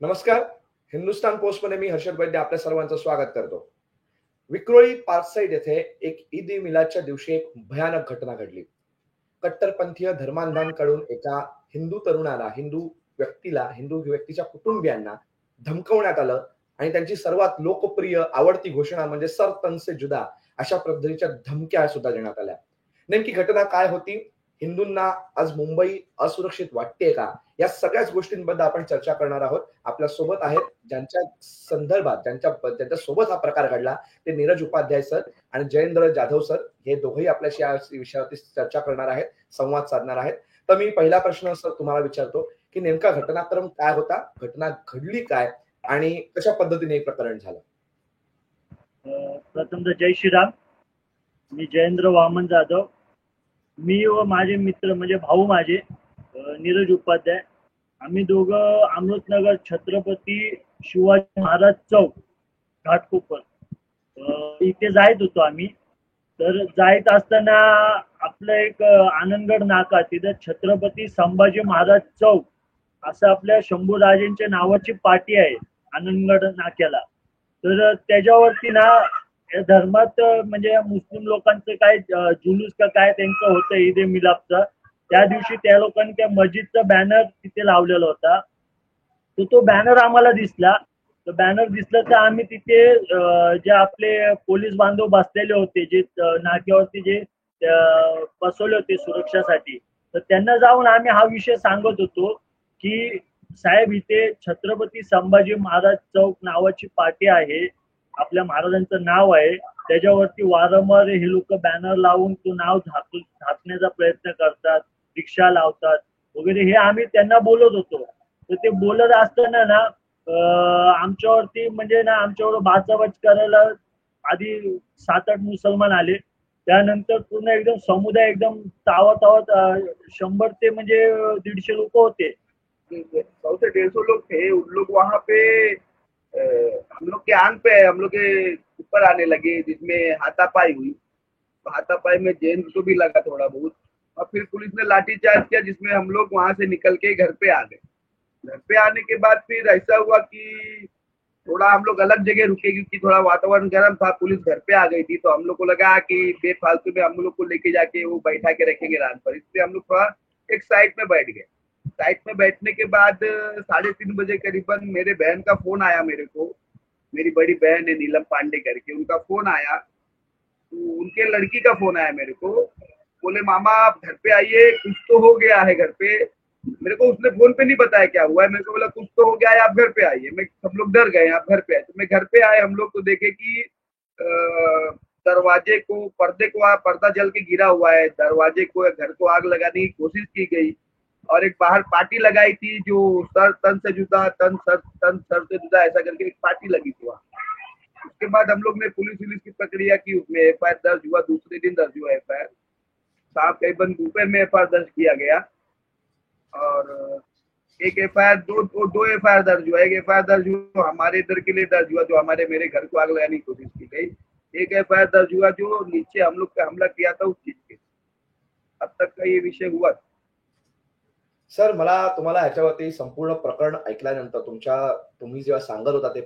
नमस्कार. हिंदुस्थान पोस्टमध्ये मी हर्षद वैद्य आपल्या सर्वांचं स्वागत करतो. विक्रोळी पार्कसाईड येथे एक ईद ए मिलादच्या दिवशी एक भयानक घटना घडली. कट्टरपंथीय धर्मांधांकडून एका हिंदू तरुणाला, हिंदू व्यक्तीच्या कुटुंबियांना धमकवण्यात आलं आणि त्यांची सर्वात लोकप्रिय आवडती घोषणा म्हणजे सर तन से जुदा अशा पद्धतीच्या धमक्या सुद्धा देण्यात आल्या. नेमकी घटना काय होती? हिंदूंना आज मुंबई असुरक्षित वाटते का? या सगळ्याच गोष्टींबद्दल आपण चर्चा करणार आहोत. आपल्या सोबत आहेत ज्यांच्या संदर्भात ज्यांच्या सोबत हा प्रकार घडला ते नीरज उपाध्याय सर आणि जयेंद्र जाधव सर हे दोघेही आपल्याशी या विषयावरती चर्चा करणार आहेत, संवाद साधणार आहेत. तर मी पहिला प्रश्न सर तुम्हाला विचारतो की नेमका घटनाक्रम काय होता, घटना घडली काय आणि कशा पद्धतीने हे प्रकरण झालं? प्रथमतः जय श्रीराम. मी जयेंद्र वामन जाधव. मी व माझे मित्र म्हणजे भाऊ माझे नीरज उपाध्याय, आम्ही दोघं अमृतनगर छत्रपती शिवाजी महाराज चौक घाटकोपर इथे जायत होतो आम्ही. तर जायत असताना आपलं एक आनंदगड नाका, तिथे छत्रपती संभाजी महाराज चौक असं आपल्या शंभूराजेंच्या नावाची पाटी आहे आनंदगड नाक्याला. तर त्याच्यावरती ना या धर्मात म्हणजे मुस्लिम लोकांचं काय जुलूस का काय त्यांचं होतं ईद ए मिलादचा. त्या दिवशी त्या लोकांनी त्या मस्जिदचा बॅनर तिथे लावलेला होता. तर तो बॅनर आम्हाला दिसला. तर बॅनर दिसला तर आम्ही तिथे जे आपले पोलीस बांधव बसलेले होते, जे नाक्यावरती जे बसवले होते सुरक्षासाठी, तर त्यांना जाऊन आम्ही हा विषय सांगत होतो की साहेब, इथे छत्रपती संभाजी महाराज चौक नावाची पाटी आहे, आपल्या महाराजांचं नाव आहे, त्याच्यावरती वारंवार हे लोक बॅनर लावून तो नाव झाकण्याचा प्रयत्न करतात, रिक्षा लावतात वगैरे, हे आम्ही त्यांना बोलत होतो. तर ते बोलत असताना ना आमच्यावरती म्हणजे ना आमच्यावर बाचाबाच करायला आधी 7-8 मुसलमान आले. त्यानंतर पूर्ण एकदम समुदाय एकदम तावत 100 ते म्हणजे 150 लोक होते. 100 से 150 लोग थे। उन लोग वहाँ पे हम लोग के आंग पे, हम लोग के ऊपर आने लगे, जिसमें हाथापाई हुई। हाथापाई में जेंट्स को भी लगा थोड़ा बहुत, और फिर पुलिस ने लाठीचार्ज किया, जिसमें हम लोग वहां से निकल के घर पे आ गए। घर पे आने के बाद फिर ऐसा हुआ कि थोड़ा हम लोग अलग जगह रुके, क्योंकि थोड़ा वातावरण गर्म था। पुलिस घर पे आ गई थी, तो हम लोग को लगा कि बेफालतू में हम लोग को लेके जाके वो बैठा के रखेंगे रात पर, इसलिए हम लोग थोड़ा एक साइड में बैठ गए। साइड में बैठने के बाद 3:30 बजे करीबन मेरे बहन का फोन आया मेरे को। मेरी बड़ी बहन है नीलम पांडे करके, उनका फोन आया। तो उनके लड़की का फोन आया मेरे को, बोले मामा आप घर पे आइए, कुछ तो हो गया है घर पे। मेरे को उसने फोन पे नहीं बताया क्या हुआ है, मेरे को बोला कुछ तो हो गया है, आप घर पे आइए। मैं सब लोग डर गए, आप घर पे आए। तो मैं घर पे आए, हम लोग तो देखे कि दरवाजे को, पर्दा जल के गिरा हुआ है, दरवाजे को, घर को आग लगाने की कोशिश की गई, और एक बाहर पार्टी लगाई थी जो सर तन से जुदा, तन सर से जुदा ऐसा करके एक पार्टी लगी थी वहाँ। उसके बाद हम लोग ने पुलिस की प्रक्रिया की, उसमें एफआईआर दर्ज हुआ, दूसरे दिन दर्ज हुआ एफआईआर। शाम करीबन दोपहर में एफआईआर दर्ज किया गया, और एक एफआईआर दो एफआईआर दर्ज हुआ। एक एफआईआर दर्ज हुआ हमारे इधर के लिए दर्ज हुआ, जो हमारे मेरे घर को आग लगाने की कोशिश की गई। एक एफआईआर दर्ज हुआ जो नीचे हम लोग पे हमला किया था उस चीज के। अब तक का ये विषय हुआ। सर, मला तुम्हाला ह्याच्यावरती संपूर्ण प्रकरण ऐकल्यानंतर तुम्ही जेव्हा सांगत होता ते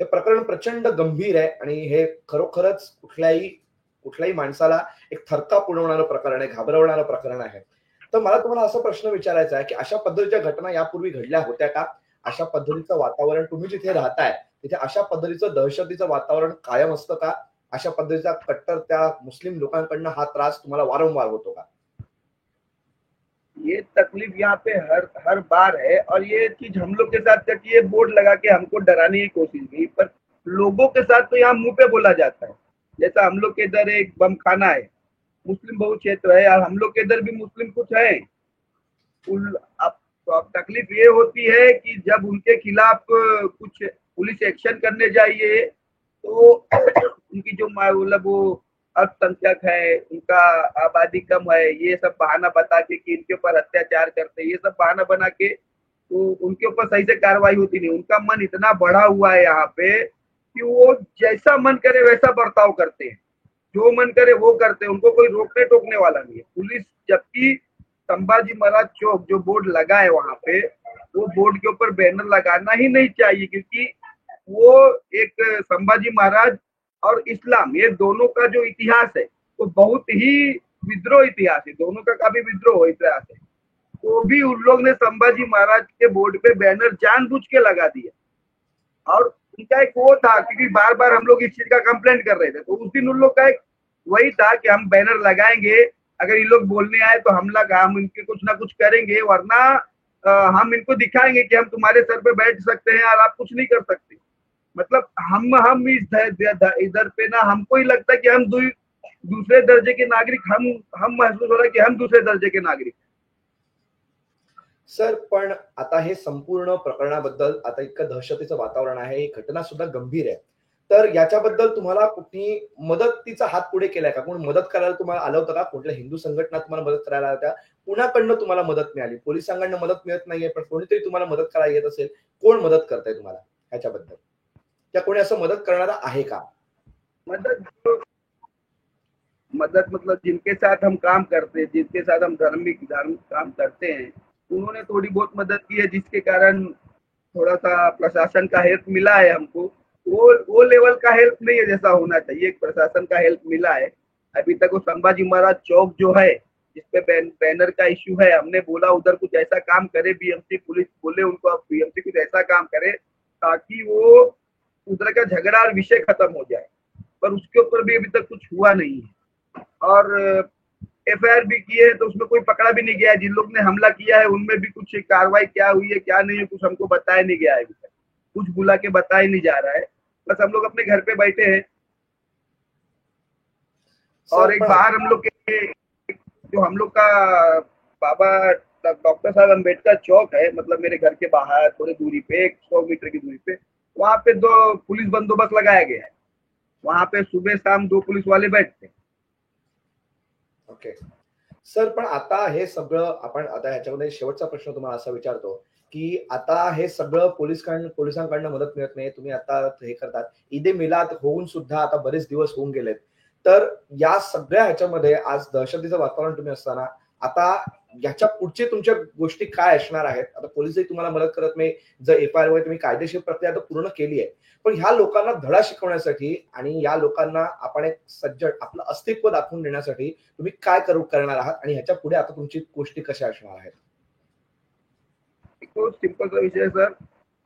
प्रकरण प्रचंड गंभीर आहे आणि हे खरोखरच कुठल्याही माणसाला एक थरकाप उडवणारं प्रकरण आहे, घाबरवणारं प्रकरण आहे. तर मला तुम्हाला असा प्रश्न विचारायचा आहे की अशा पद्धतीच्या घटना यापूर्वी घडल्या होत्या का? अशा पद्धतीचं वातावरण तुम्ही जिथे राहताय तिथे अशा पद्धतीचं दहशतीचं वातावरण कायम असतं का? अशा पद्धतीचा कट्टर त्या मुस्लिम लोकांकडनं हा त्रास तुम्हाला वारंवार होतो का? ये तकलीफ यहाँ पे हर बार है, और ये चीज हम लोग के साथ तक ये बोर्ड लगा के हमको डराने की कोशिश की, पर लोगों के साथ तो यहाँ मुंह पे बोला जाता है। जैसा हम लोग के इधर एक बम खाना है, मुस्लिम बहु क्षेत्र है, और हम लोग के इधर भी मुस्लिम कुछ है। अब तकलीफ ये होती है कि जब उनके खिलाफ कुछ पुलिस एक्शन करने जाइए, तो उनकी जो मतलब वो अल्पसंख्यक है, उनका आबादी कम है, ये सब बहाना बता के कि इनके ऊपर अत्याचार करते, ये सब बहाना बना के तो उनके ऊपर सही से कार्रवाई होती नहीं। उनका मन इतना बढ़ा हुआ है यहाँ पे कि वो जैसा मन करे वैसा बर्ताव करते हैं, जो मन करे वो करते हैं, उनको कोई रोकने टोकने वाला नहीं है। पुलिस, जबकि संभाजी महाराज चौक जो बोर्ड लगा है वहां पे, वो बोर्ड के ऊपर बैनर लगाना ही नहीं चाहिए, क्योंकि वो एक संभाजी महाराज और इस्लाम, ये दोनों का जो इतिहास है वो बहुत ही विद्रोह इतिहास है, दोनों का काफी विद्रोह इतिहास है। तो भी उन लोग ने संभाजी महाराज के बोर्ड पे बैनर जानबूझ के लगा दिया। और उनका एक वो था, क्योंकि बार बार हम लोग इस चीज का कंप्लेंट कर रहे थे, तो उस दिन उन लोग का एक वही था कि हम बैनर लगाएंगे, अगर ये लोग बोलने आए तो हम इनके कुछ ना कुछ करेंगे, वरना हम इनको दिखाएंगे कि हम तुम्हारे सर पे बैठ सकते हैं और आप कुछ नहीं कर सकते। मतलब हम इधर पे ना, हमको ही लगता है कि हम दूसरे दर्जे के नागरिक, हम महसूस हो रहा है कि हम दूसरे दर्जे के नागरिक। सर, पण आता हे संपूर्ण प्रकरणाबद्दल आता इतकं दहशतीचं वातावरण आहे, ही घटना सुद्धा गंभीर आहे. तर याच्याबद्दल तुम्हाला कुठली मदतीचा हात पुढे केलाय का? कोण मदत करायला तुम्हाला आलं होतं का? कुठल्या हिंदू संघटना तुम्हाला मदत करायला आल्या होत्या? कुणाकडनं तुम्हाला मदत मिळाली? पोलिसांकडनं मदत मिळत नाहीये, पण कोणीतरी तुम्हाला मदत करायला येत असेल. कोण मदत करतंय तुम्हाला ह्याच्याबद्दल? त्या कोणी असं मदत करणारा आहे का? मदद मदद मतलब जिनके साथ हम काम करते हैं, जिनके साथ हम धार्मिक काम करते हैं, उन्होंने थोड़ी बहुत मदद की है, जिसके कारण थोड़ा सा प्रशासन का हेल्प मिला है हमको। वो लेवल का हेल्प नहीं है जैसा होना चाहिए, प्रशासन का हेल्प मिला है। अभी तक वो संभाजी महाराज चौक जो है, जिसपे बैनर का इश्यू है, हमने बोला उधर कुछ ऐसा काम करे, बीएमसी पुलिस बोले उनको बीएमसी कुछ ऐसा काम करे ताकि वो उधर का झगड़ा और विषय खत्म हो जाए, पर उसके ऊपर भी अभी तक कुछ हुआ नहीं है। और एफआईआर भी की है तो उसमें कोई पकड़ा भी नहीं गया है। जिन लोग ने हमला किया है उनमें भी कुछ कार्रवाई क्या हुई है क्या नहीं है, कुछ हमको बताया नहीं गया है अभी तक, कुछ बुला के बताया नहीं जा रहा है। बस हम लोग अपने घर पे बैठे हैं। और एक बाहर हम लोग के जो हम लोग का बाबा डॉक्टर साहब अम्बेडकर चौक है, मतलब मेरे घर के बाहर थोड़ी दूरी पे 100 मीटर की दूरी पे, वहां पे 2 पुलिस बंदोबस्त लगाया गया है। वहां पे सुबह शाम 2 पुलिस वाले बैठते हैं। ओके. सर, पण आता हे सगळं आपण आता ह्याच्यामध्ये शेवटचा प्रश्न तुम्हाला असा विचारतो, की आता हे सगळं पोलिसांकडनं मदत मिळत नाही. तुम्ही आता हे करतात. ईद-ए मिलाद होऊन सुद्धा आता बरेच दिवस होऊन गेलेत. तर या सगळ्या ह्याच्यामध्ये आज दहशतीचं वातावरण तुम्ही असताना आता याच्या पुढचे तुमच्या गोष्टी काय असणार आहेत? आता पोलिसही तुम्हाला मदत करत नाही. जर एफआयआर वगैरे तुम्ही कायदेशीर प्रक्रिया आता पूर्ण केली आहे. पण ह्या लोकांना धडा शिकवण्यासाठी आणि या लोकांना आपण एक सज्जड आपलं अस्तित्व दाखवून देण्यासाठी तुम्ही काय करणार आहात आणि ह्याच्या पुढे आता तुमची गोष्टी कशा असणार आहेत? तो सिंपल सा विषय है सर,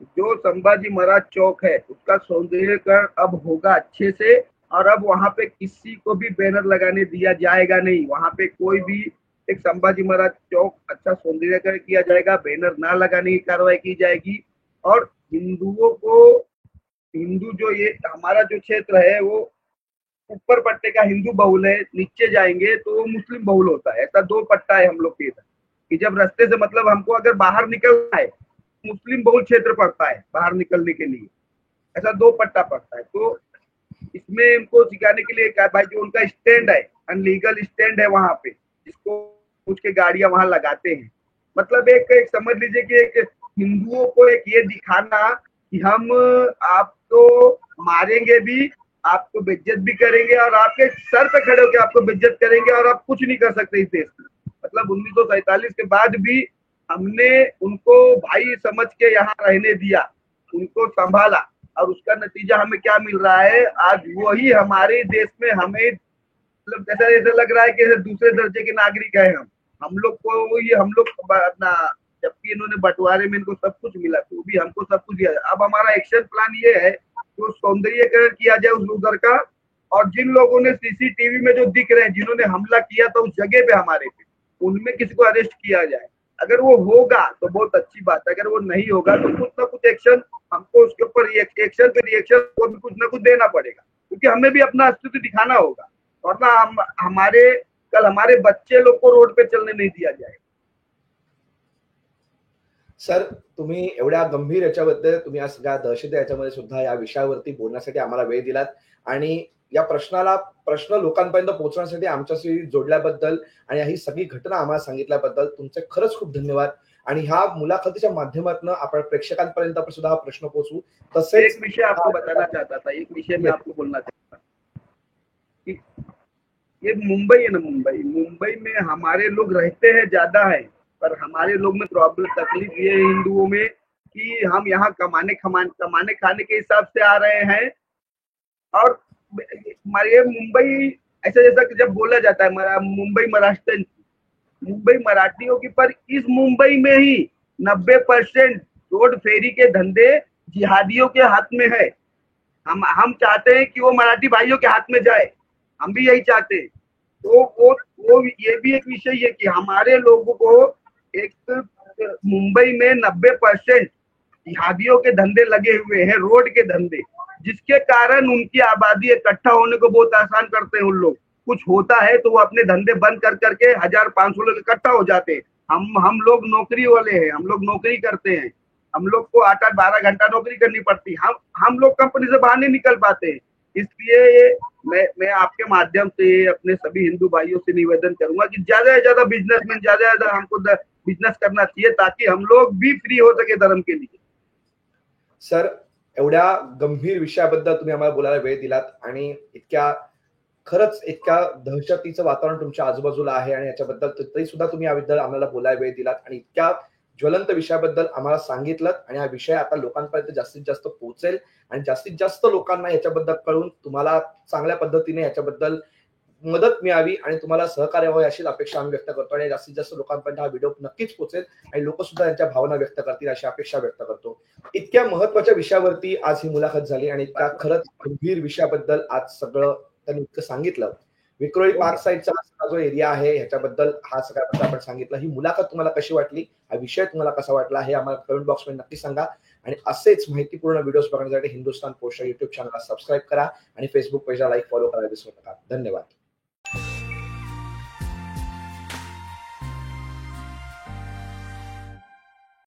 जो संभाजी महाराज चौक है उसका सौंदर्यीकरण अब होगा अच्छे से, और अब वहां पे किसी को भी बैनर लगाने दिया जाएगा नहीं। वहां पे कोई भी एक संभाजी महाराज चौक अच्छा सौंदर्यीकरण किया जाएगा, बैनर ना लगाने की कार्रवाई की जाएगी। और हिंदुओं को, हिंदू जो ये हमारा जो क्षेत्र है वो ऊपर पट्टे का हिंदू बहुल है, नीचे जाएंगे तो वो मुस्लिम बहुल होता है। ऐसा 2 पट्टा है हम लोग के इधर, कि जब रास्ते से मतलब हमको अगर बाहर निकलना है, मुस्लिम बहुल क्षेत्र पड़ता है बाहर निकलने के लिए, ऐसा 2 पट्टा पड़ता है। तो इसमें इनको सिखाने के लिए क्या भाई, जो उनका स्टैंड है, अनलीगल स्टैंड है वहां पे, जिसको कुछ के गाड़ियां वहां लगाते हैं, मतलब एक समझ लीजिए कि एक हिंदुओं को एक ये दिखाना कि हम आपको मारेंगे भी, आपको बेइज्जत भी करेंगे, और आपके सर पे खड़े होकर आपको बेइज्जत करेंगे, और आप कुछ नहीं कर सकते इस देश में। मतलब 1947 के बाद भी हमने उनको भाई समझ के यहाँ रहने दिया, उनको संभाला, और उसका नतीजा हमें क्या मिल रहा है, आज वही हमारे देश में हमें मतलब ऐसा लग रहा है कि दूसरे दर्जे के नागरिक है हम लोग को ये हम लोग अपना, जबकि इन्होंने बंटवारे में इनको सब कुछ मिला, तो भी हमको सब कुछ दिया। अब हमारा एक्शन प्लान ये है कि सौंदर्यीकरण किया जाए उस उधर का, और जिन लोगों ने सीसीटीवी में जो दिख रहे हैं, जिन्होंने हमला किया था उस जगह पे हमारे पे, उनमें किसी को अरेस्ट किया जाए। अगर वो होगा तो बहुत अच्छी बात है, अगर वो नहीं होगा तो कुछ ना कुछ एक्शन हमको उसके ऊपर एक्शन पे रिएक्शन को भी कुछ ना कुछ देना पड़ेगा, क्योंकि हमें भी अपना अस्तित्व दिखाना होगा, और ना हमारे कल हमारे बच्चे लोग को रोड पे चलने नहीं दिया जाए। सर, तुम्ही एवढ्या गंभीर याच्याबद्दल तुम्ही या सगळ्या दहशती याच्यामध्ये सुद्धा या विषयावरती बोलण्यासाठी आम्हाला वेळ दिलात आणि या प्रश्न लोकांपर्यंत पोहोचवण्यासाठी आमच्याशी जोडल्याबद्दल आणि ही सगळी घटना आम्हाला सांगितल्याबद्दल तुमचे खरंच खूप धन्यवाद। आणि ह्या मुलाखतीच्या माध्यमातून आपण प्रेक्षकांपर्यंत सुद्धा हा प्रश्न पोहोचू। तसेच एक विषय आपको बताना चाहता था, एक विषय में आपको बोलना चाहता था कि ये मुंबई है ना, मुंबई में हमारे लोग रहते हैं ज्यादा है, पर हमारे लोग में प्रॉब्लम तकलीफ ये है हिंदुओं में कि हम यहाँ कमाने खाने के हिसाब से आ रहे हैं। और हमारे मुंबई ऐसा जैसा कि जब बोला जाता है मुंबई महाराष्ट्र, मुंबई मराठियों की, पर इस मुंबई में ही 90% रोड फेरी के धंधे जिहादियों के हाथ में है। हम चाहते हैं कि वो मराठी भाइयों के हाथ में जाए, हम भी यही चाहते हैं। तो वो ये भी एक विषय है कि हमारे लोगों को एक मुंबई में 90% जिहादियों के धंधे लगे हुए हैं, रोड के धंधे, जिसके कारण उनकी आबादी इकट्ठा होने को बहुत आसान करते हैं। उन लोग कुछ होता है तो वो अपने धंधे बंद कर करके 1000-500 लोग इकट्ठा हो जाते हैं। हम लोग नौकरी वाले हैं, हम लोग नौकरी करते हैं, हम लोग को 8-12 घंटा नौकरी करनी पड़ती, हम लोग कंपनी से बाहर नहीं निकल पाते। इसलिए मैं आपके माध्यम से अपने सभी हिंदू भाइयों से निवेदन करूंगा कि ज्यादा से ज्यादा बिजनेसमैन, ज्यादा से ज्यादा हमको बिजनेस करना चाहिए ताकि हम लोग भी फ्री हो सके धर्म के लिए। सर, एवढ्या गंभीर विषयाबद्दल तुम्ही आम्हाला बोलायला वेळ दिलात आणि खरंच इतक्या दहशतीचं वातावरण तुमच्या आजूबाजूला आहे आणि याच्याबद्दल तरी सुद्धा तुम्ही याबद्दल आम्हाला बोलायला वेळ दिलात आणि इतक्या ज्वलंत विषयाबद्दल आम्हाला सांगितलं आणि हा विषय आता लोकांपर्यंत जास्तीत जास्त पोहोचेल आणि जास्तीत जास्त लोकांना याच्याबद्दल कळून तुम्हाला चांगल्या पद्धतीने याच्याबद्दल मदत मिळावी आणि तुम्हाला सहकार्य व्हावे अशीच अपेक्षा आम्ही व्यक्त करतो आणि जास्तीत जास्त लोकांपर्यंत हा व्हिडिओ नक्कीच पोहोचेल आणि लोक सुद्धा त्यांच्या भावना व्यक्त करतील अशी अपेक्षा व्यक्त करतो। इतक्या महत्वाच्या विषयावरती आज ही मुलाखत झाली आणि त्या खरंच गंभीर विषयाबद्दल आज सगळं त्यांनी इतकं सांगितलं। विक्रोळी पार्क साईडचा जो एरिया आहे ह्याच्याबद्दल हा सगळ्याबद्दल आपण सांगितलं। ही मुलाखत तुम्हाला कशी वाटली, हा विषय तुम्हाला कसा वाटला हे आम्हाला कमेंट बॉक्समध्ये नक्की सांगा आणि असेच माहितीपूर्ण व्हिडिओज बघण्यासाठी हिंदुस्तान पोस्ट युट्यूब चॅनलला सबस्क्राईब करा आणि फेसबुक पेजला लाईक फॉलो करायला विसरू नका। धन्यवाद।